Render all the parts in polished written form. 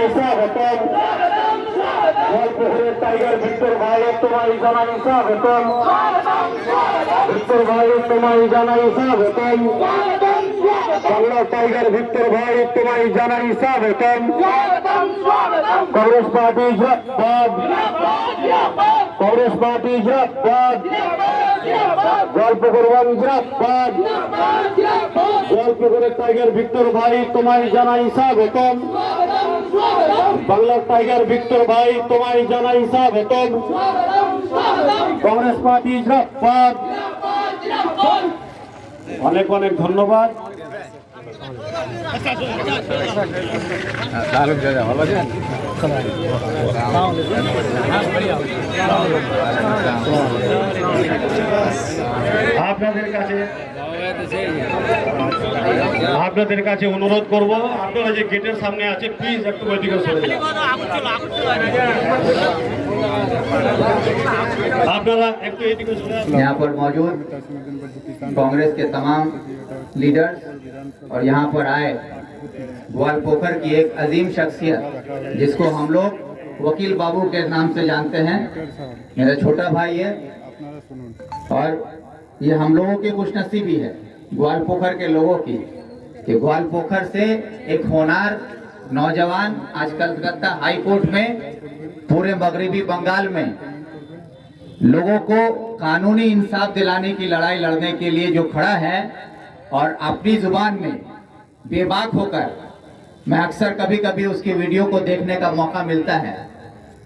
জানাই স্বাগতম। গোয়ালপুকুরের tiger Victor ভাই তোমায় জানাই স্বাগতম। ভিক্টর ভাই তোমায় জানাই স্বাগতম। বাংলা টাইগার ভিক্টর ভাই তোমায় জানাই স্বাগতম। कांग्रेस पार्टी जिंदाबाद, कांग्रेस पार्टी जिंदाबाद, गोवालपुकुर जिंदाबाद। गोवालपुकुर टाइगर विक्टर भाई तुम्हारी जानाई स्वागतम। बांग्ला टाइगर विक्टर भाई तुम्हारी जानाई स्वागतम। कांग्रेस पार्टी जिंदाबाद। अनेक अनेक धन्यवाद। আপনাদের কাছে অনুরোধ করব, আপনারা যে গেটের সামনে আছে প্লিজ একটু ওইদিকে সরে যান। আপনারা একটু এইদিকে সরে যান। यहाँ पर मौजूद कांग्रेस के तमाम लीडर्स और यहाँ पर आए ग्वालपोखर की एक अजीम शख्सियत जिसको हम लोग वकील बाबू के नाम से जानते हैं, मेरा छोटा भाई है। और ये हम लोगों की खुशनसीबी है ग्वालपोखर के लोगों की कि ग्वालपोखर से एक होनार नौजवान आज कलकत्ता हाई कोर्ट में पूरे मगरबी बंगाल में लोगों को कानूनी इंसाफ दिलाने की लड़ाई लड़ने के लिए जो खड़ा है और अपनी जुबान में बेबाक होकर, मैं अक्सर कभी कभी उसकी वीडियो को देखने का मौका मिलता है,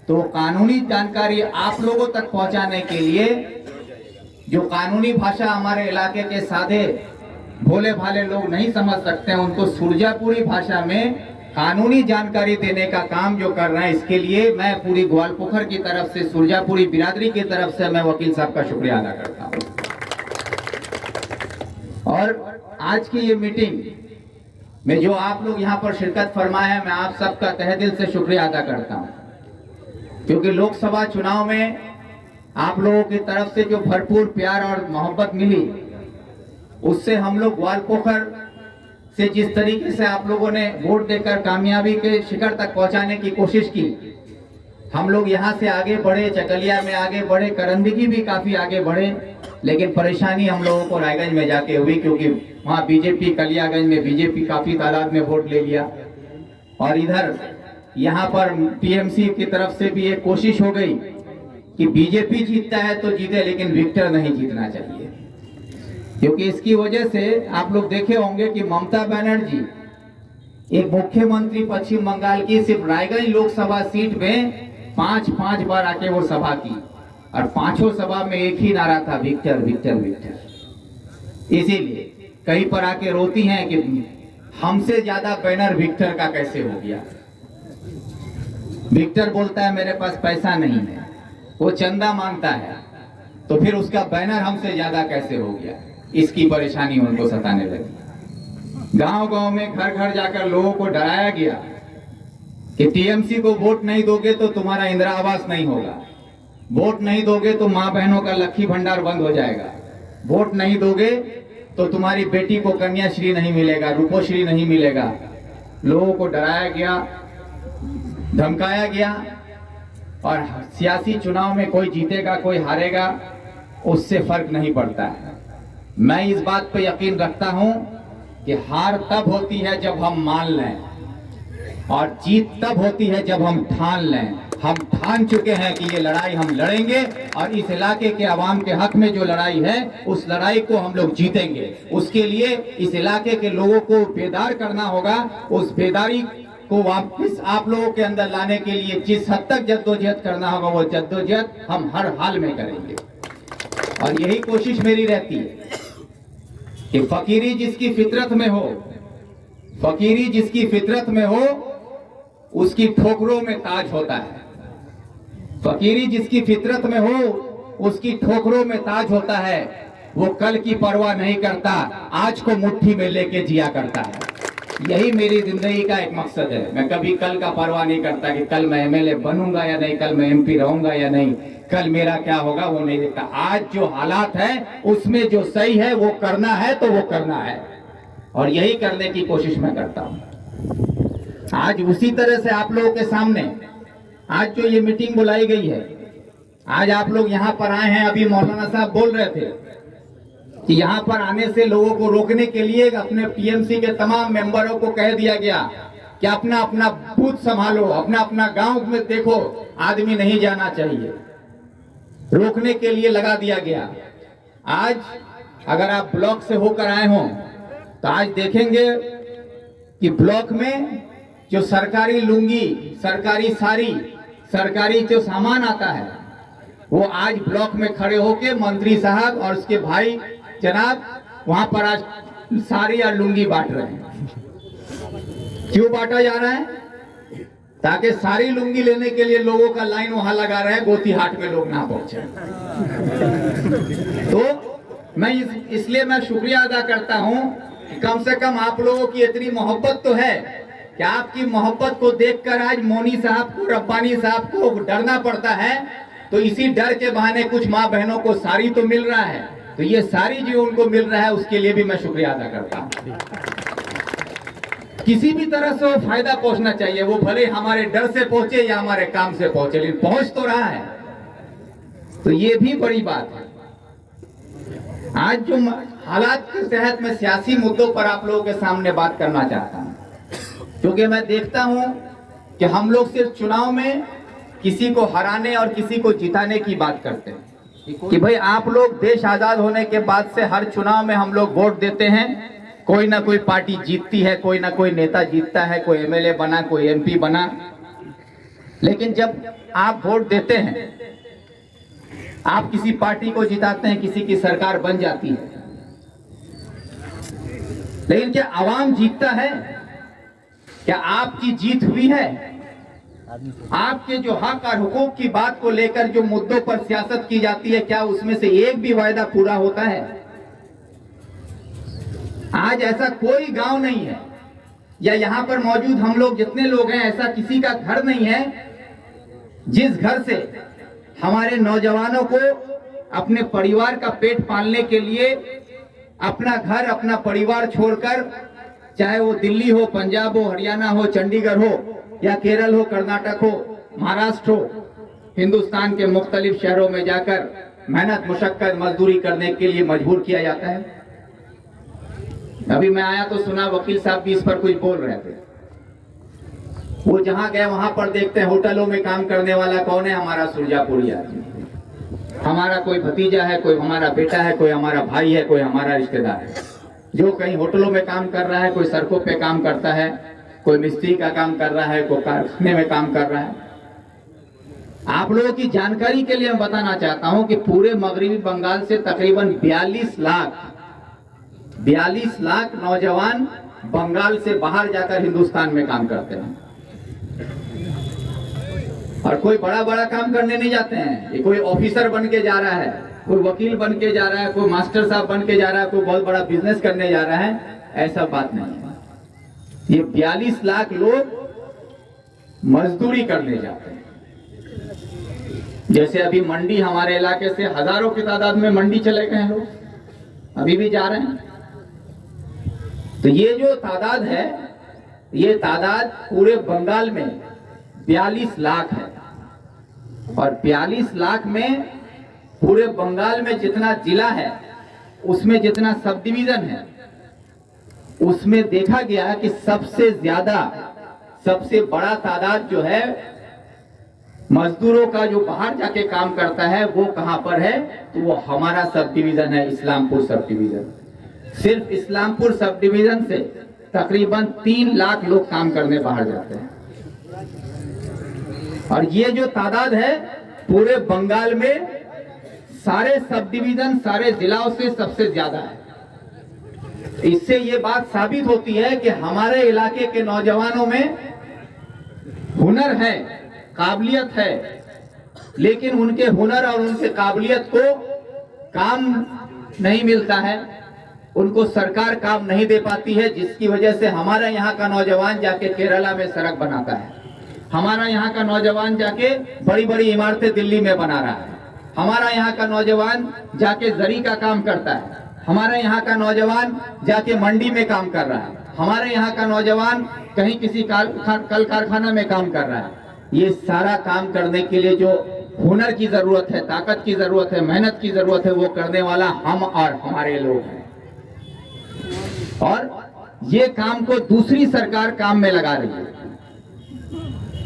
तो कानूनी जानकारी आप लोगों तक पहुंचाने के लिए जो कानूनी भाषा हमारे इलाके के सादे भोले भाले लोग नहीं समझ सकते हैं, उनको सुरजापुरी भाषा में कानूनी जानकारी देने का काम जो कर रहे हैं, इसके लिए मैं पूरी ग्वालपोखर की तरफ से, सुरजापुरी बिरादरी की तरफ से मैं वकील साहब का शुक्रिया अदा करता हूं। और आज की ये मीटिंग में जो आप लोग यहाँ पर शिरकत फरमाए हैं, मैं आप सबका तहे दिल से शुक्रिया अदा करता हूँ, क्योंकि लोकसभा चुनाव में आप लोगों की तरफ से जो भरपूर प्यार और मोहब्बत मिली, उससे हम लोग ग्वालपोखर से जिस तरीके से आप लोगों ने वोट देकर कामयाबी के शिखर तक पहुंचाने की कोशिश की, हम लोग यहाँ से आगे बढ़े, चकलिया में आगे बढ़े, करंदगी भी काफी आगे बढ़े, लेकिन परेशानी हम लोगों को रायगंज में जाके हुई, क्योंकि वहाँ बीजेपी, कलियागंज में बीजेपी काफी तादाद में वोट ले लिया। और इधर यहाँ पर टीएमसी की तरफ से भी एक कोशिश हो गई कि बीजेपी जीतता है तो जीते, लेकिन विक्टर नहीं जीतना चाहिए, क्योंकि इसकी वजह से आप लोग देखे होंगे कि ममता बनर्जी एक मुख्यमंत्री पश्चिम बंगाल की सिर्फ रायगंज लोकसभा सीट में पांच बार आके वो सभा की, और पांचों सभा में एक ही नारा था, विक्टर विक्टर विक्टर। इसीलिए कहीं पर आके रोती हैं कि हमसे ज्यादा बैनर विक्टर का कैसे हो गया। विक्टर बोलता है मेरे पास पैसा नहीं है, वो चंदा मांगता है, तो फिर उसका बैनर हमसे ज्यादा कैसे हो गया, इसकी परेशानी उनको सताने लगी। गांव-गांव में घर घर जाकर लोगों को डराया गया कि टीएमसी को वोट नहीं दोगे तो तुम्हारा इंदिरा आवास नहीं होगा, वोट नहीं दोगे तो माँ बहनों का लक्ष्मी भंडार बंद हो जाएगा, वोट नहीं दोगे तो तुम्हारी बेटी को कन्याश्री नहीं मिलेगा, रूपोश्री नहीं मिलेगा। लोगों को डराया गया, धमकाया गया, और सियासी चुनाव में कोई जीतेगा कोई हारेगा उससे फर्क नहीं पड़ता है। मैं इस बात पर यकीन रखता हूं कि हार तब होती है जब हम मान लें, और जीत तब होती है जब हम ठान लें। हम ठान चुके हैं कि ये लड़ाई हम लड़ेंगे, और इस इलाके के आवाम के हक में जो लड़ाई है उस लड़ाई को हम लोग जीतेंगे। उसके लिए इस इलाके के लोगों को बेदार करना होगा। उस बेदारी को वापस आप लोगों के अंदर लाने के लिए जिस हद तक जद्दोजहद करना होगा वो जद्दोजहद हम हर हाल में करेंगे। और यही कोशिश मेरी रहती है कि फकीरी जिसकी फितरत में हो, फकीरी जिसकी फितरत में हो, उसकी ठोकरों में ताज होता है। फकीरी जिसकी फितरत में हो, उसकी ठोकरों में ताज होता है। वो कल की परवाह नहीं करता, आज को मुट्ठी में लेके जिया करता है। यही मेरी जिंदगी का एक मकसद है। मैं कभी कल का परवाह नहीं करता कि कल मैं एमएलए बनूंगा या नहीं, कल मैं एमपी रहूंगा या नहीं, कल मेरा क्या होगा वो नहीं देखता। आज जो हालात है उसमें जो सही है वो करना है तो वो करना है, और यही करने की कोशिश मैं करता हूं। आज उसी तरह से आप लोगों के सामने आज जो ये मीटिंग बुलाई गई है, आज आप लोग यहाँ पर आए हैं। अभी मौलाना साहब बोल रहे थे कि यहाँ पर आने से लोगों को रोकने के लिए अपने टीएमसी के तमाम मेंबरों को कह दिया गया कि अपना अपना बूथ संभालो, अपना अपना गांव में देखो, आदमी नहीं जाना चाहिए, रोकने के लिए लगा दिया गया। आज अगर आप ब्लॉक से होकर आए हो तो आज देखेंगे कि ब्लॉक में जो सरकारी लुंगी, सरकारी साड़ी, सरकारी जो सामान आता है, वो आज ब्लॉक में खड़े होके मंत्री साहब और उसके भाई जनाब वहां पर आज साड़ी और लुंगी बांट रहे हैं। क्यों बांटा जा रहा है? ताकि सारी लुंगी लेने के लिए लोगों का लाइन वहां लगा रहे हैं, गोतीहाट में लोग ना पहुंचे। तो मैं इसलिए मैं शुक्रिया अदा करता हूं कि कम से कम आप लोगों की इतनी मोहब्बत तो है कि आपकी मोहब्बत को देखकर आज मोनी साहब को, रब्बानी साहब को डरना पड़ता है। तो इसी डर के बहाने कुछ माँ बहनों को साड़ी तो मिल रहा है, तो ये सारी जो उनको मिल रहा है उसके लिए भी मैं शुक्रिया अदा करता हूं। किसी भी तरह से वो फायदा पहुंचना चाहिए, वो भले हमारे डर से पहुंचे या हमारे काम से पहुंचे, लेकिन पहुंच तो रहा है, तो ये भी बड़ी बात है। आज जो हालात के तहत मैं सियासी मुद्दों पर आप लोगों के सामने बात करना चाहता हूं, क्योंकि मैं देखता हूं कि हम लोग सिर्फ चुनाव में किसी को हराने और किसी को जिताने की बात करते हैं कि भाई आप लोग देश आजाद होने के बाद से हर चुनाव में हम लोग वोट देते हैं, कोई ना कोई पार्टी जीतती है, कोई ना कोई नेता जीतता है, कोई एमएलए बना, कोई एमपी बना। लेकिन जब आप वोट देते हैं, आप किसी पार्टी को जिताते हैं, किसी की सरकार बन जाती है, लेकिन क्या आवाम जीतता है? क्या आपकी जीत हुई है? आपके जो हक और हुकूक की बात को लेकर जो मुद्दों पर सियासत की जाती है, क्या उसमें से एक भी वायदा पूरा होता है? आज ऐसा कोई गांव नहीं है या यहाँ पर मौजूद हम लोग जितने लोग हैं, ऐसा किसी का घर नहीं है जिस घर से हमारे नौजवानों को अपने परिवार का पेट पालने के लिए अपना घर, अपना परिवार छोड़कर, चाहे वो दिल्ली हो, पंजाब हो, हरियाणा हो, चंडीगढ़ हो या केरल हो, कर्नाटक हो, महाराष्ट्र हो, हिंदुस्तान के मुख्तलिफ शहरों में जाकर मेहनत मुशक्कत मजदूरी करने के लिए मजबूर किया जाता है। अभी मैं आया तो सुना वकील साहब भी इस पर कुछ बोल रहे थे। वो जहां गए वहां पर देखते हैं होटलों में काम करने वाला कौन है? हमारा सुरजापुरी आदमी, हमारा कोई भतीजा है, कोई हमारा बेटा है, कोई हमारा भाई है, कोई हमारा रिश्तेदार है, जो कहीं होटलों में काम कर रहा है, कोई सड़कों पे काम करता है, कोई मिस्त्री का काम कर रहा है, कोई कारखाने में काम कर रहा है। आप लोगों की जानकारी के लिए मैं बताना चाहता हूं कि पूरे मगरबी बंगाल से तकरीबन 42 लाख नौजवान बंगाल से बाहर जाकर हिंदुस्तान में काम करते हैं। और कोई बड़ा बड़ा काम करने नहीं जाते हैं, ये कोई ऑफिसर बन के जा रहा है, कोई वकील बन के जा रहा है, कोई मास्टर साहब बन के जा रहा है, कोई बहुत बड़ा बिजनेस करने जा रहा है, ऐसा बात नहीं है। ये 42 लाख लोग मजदूरी करने जाते हैं। जैसे अभी मंडी, हमारे इलाके से हजारों की तादाद में मंडी चले गए हैं लोग, अभी भी जा रहे हैं। तो ये जो तादाद है, ये तादाद पूरे बंगाल में 42 लाख है। और 42 लाख में पूरे बंगाल में जितना जिला है, उसमें जितना सब डिवीजन है, उसमें देखा गया कि सबसे ज्यादा, सबसे बड़ा तादाद जो है मजदूरों का जो बाहर जाके काम करता है, वो कहां पर है? तो वो हमारा सब डिवीजन है, इस्लामपुर सब डिवीजन। सिर्फ इस्लामपुर सब डिवीजन से तकरीबन 3 लाख लोग काम करने बाहर जाते हैं। और ये जो तादाद है पूरे बंगाल में सारे सब डिवीजन, सारे जिलों से सबसे ज्यादा है। इससे ये बात साबित होती है कि हमारे इलाके के नौजवानों में हुनर है, काबिलियत है, लेकिन उनके हुनर और उनके काबिलियत को काम नहीं मिलता है, उनको सरकार काम नहीं दे पाती है, जिसकी वजह से हमारा यहाँ का नौजवान जाके केरला में सड़क बनाता है, हमारा यहाँ का नौजवान जाके बड़ी बड़ी इमारतें दिल्ली में बना रहा है, हमारा यहाँ का नौजवान जाके जरी का काम करता है, हमारा यहाँ का नौजवान जाके मंडी में काम कर रहा है, हमारे यहाँ का नौजवान कहीं किसी कल कारखाना में काम कर रहा है। ये सारा काम करने के लिए जो हुनर की जरूरत है, ताकत की जरूरत है, मेहनत की जरूरत है, वो करने वाला हम और हमारे लोग हैं। और ये काम को दूसरी सरकार काम में लगा रही है।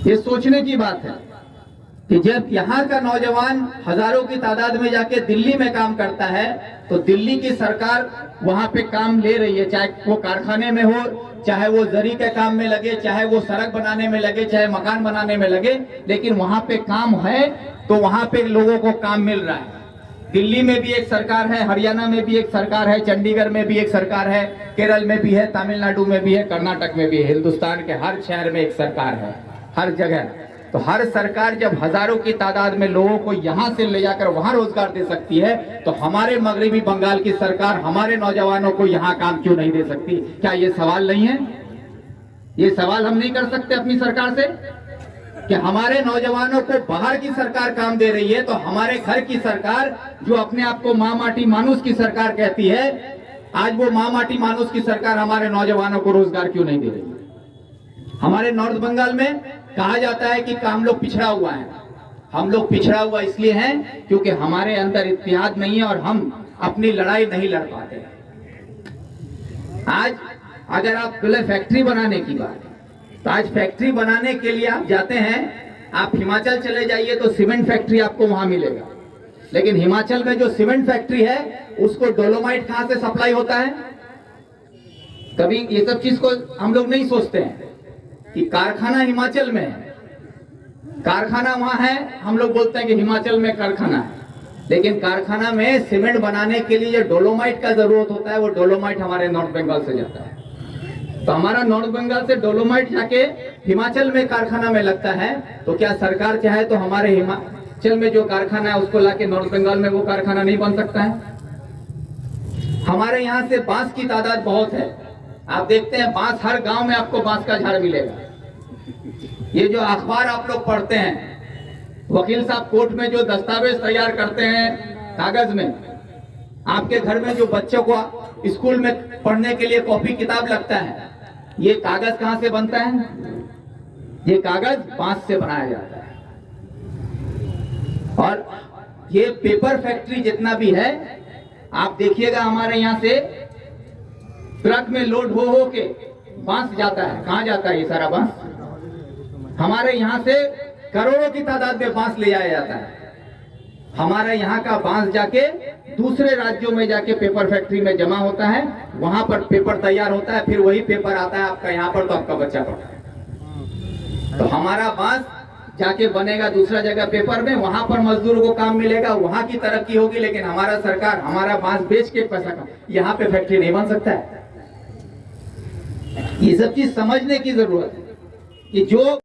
ये सोचने की बात है कि जब यहाँ का नौजवान हजारों की तादाद में जाके दिल्ली में काम करता है, तो दिल्ली की सरकार वहां पे काम ले रही है, चाहे वो कारखाने में हो, चाहे वो जरी के काम में लगे, चाहे वो सड़क बनाने में लगे, चाहे मकान बनाने में लगे, लेकिन वहां पे काम है तो वहां पे लोगों को काम मिल रहा है। दिल्ली में भी एक सरकार है, हरियाणा में भी एक सरकार है, चंडीगढ़ में भी एक सरकार है, केरल में भी है, तमिलनाडु में भी है, कर्नाटक में भी है। हिंदुस्तान के हर शहर में एक सरकार है, हर जगह। तो हर सरकार जब हजारों की तादाद में लोगों को यहां से ले जाकर वहां रोजगार दे सकती है, तो हमारे मगरबी बंगाल की सरकार हमारे नौजवानों को यहां काम क्यों नहीं दे सकती? क्या ये सवाल नहीं है? ये सवाल हम नहीं कर सकते अपनी सरकार से कि हमारे नौजवानों को बाहर की सरकार काम दे रही है, तो हमारे घर की सरकार जो अपने आप को माँ माटी मानुस की सरकार कहती है, आज वो माँ माटी मानुस की सरकार हमारे नौजवानों को रोजगार क्यों नहीं दे रही है? हमारे नॉर्थ बंगाल में कहा जाता है कि हम लोग पिछड़ा हुआ है। हम लोग पिछड़ा हुआ इसलिए हैं क्योंकि हमारे अंदर इत्तेहाद नहीं है और हम अपनी लड़ाई नहीं लड़ पाते। आज अगर आप बोले फैक्ट्री बनाने की बात, तो आज फैक्ट्री बनाने के लिए आप जाते हैं, आप हिमाचल चले जाइए तो सीमेंट फैक्ट्री आपको वहां मिलेगा, लेकिन हिमाचल में जो सीमेंट फैक्ट्री है उसको डोलोमाइट कहां से सप्लाई होता है? कभी ये सब चीज को हम लोग नहीं सोचते हैं कि कारखाना हिमाचल में है, कारखाना वहां है, हम लोग बोलते हैं कि हिमाचल में कारखाना है, लेकिन कारखाना में सीमेंट बनाने के लिए जो डोलोमाइट का जरूरत होता है, वो डोलोमाइट हमारे नॉर्थ बंगाल से जाता है। तो हमारा नॉर्थ बंगाल से डोलोमाइट जाके हिमाचल में कारखाना में लगता है, तो क्या सरकार चाहे तो हमारे हिमाचल में जो कारखाना है उसको लाके नॉर्थ बंगाल में वो कारखाना नहीं बन सकता है? हमारे यहाँ से बांस की तादाद बहुत है, आप देखते हैं बांस हर गांव में आपको बांस का झाड़ मिलेगा। ये जो अखबार आप लोग पढ़ते हैं, वकील साहब कोर्ट में जो दस्तावेज तैयार करते हैं कागज में, आपके घर में जो बच्चों को स्कूल में पढ़ने के लिए कॉपी किताब लगता है, ये कागज कहां से बनता है? ये कागज बांस से बनाया जाता है। और ये पेपर फैक्ट्री जितना भी है, आप देखिएगा हमारे यहाँ से ट्रक में लोड हो के बांस जाता है। कहां जाता है ये सारा बांस? हमारे यहाँ से करोड़ों की तादाद में बांस ले जाया जाता है। हमारे यहाँ का बांस जाके दूसरे राज्यों में जाके पेपर फैक्ट्री में जमा होता है, वहां पर पेपर तैयार होता है, फिर वही पेपर आता है आपका यहाँ पर, तो आपका बच्चा पढ़ता है। तो हमारा बांस जाके बनेगा दूसरा जगह पेपर में, वहां पर मजदूरों को काम मिलेगा, वहां की तरक्की होगी, लेकिन हमारा सरकार हमारा बांस बेच के पैसा का, यहाँ पे फैक्ट्री नहीं बन सकता है। ये सब चीज समझने की जरूरत है कि जो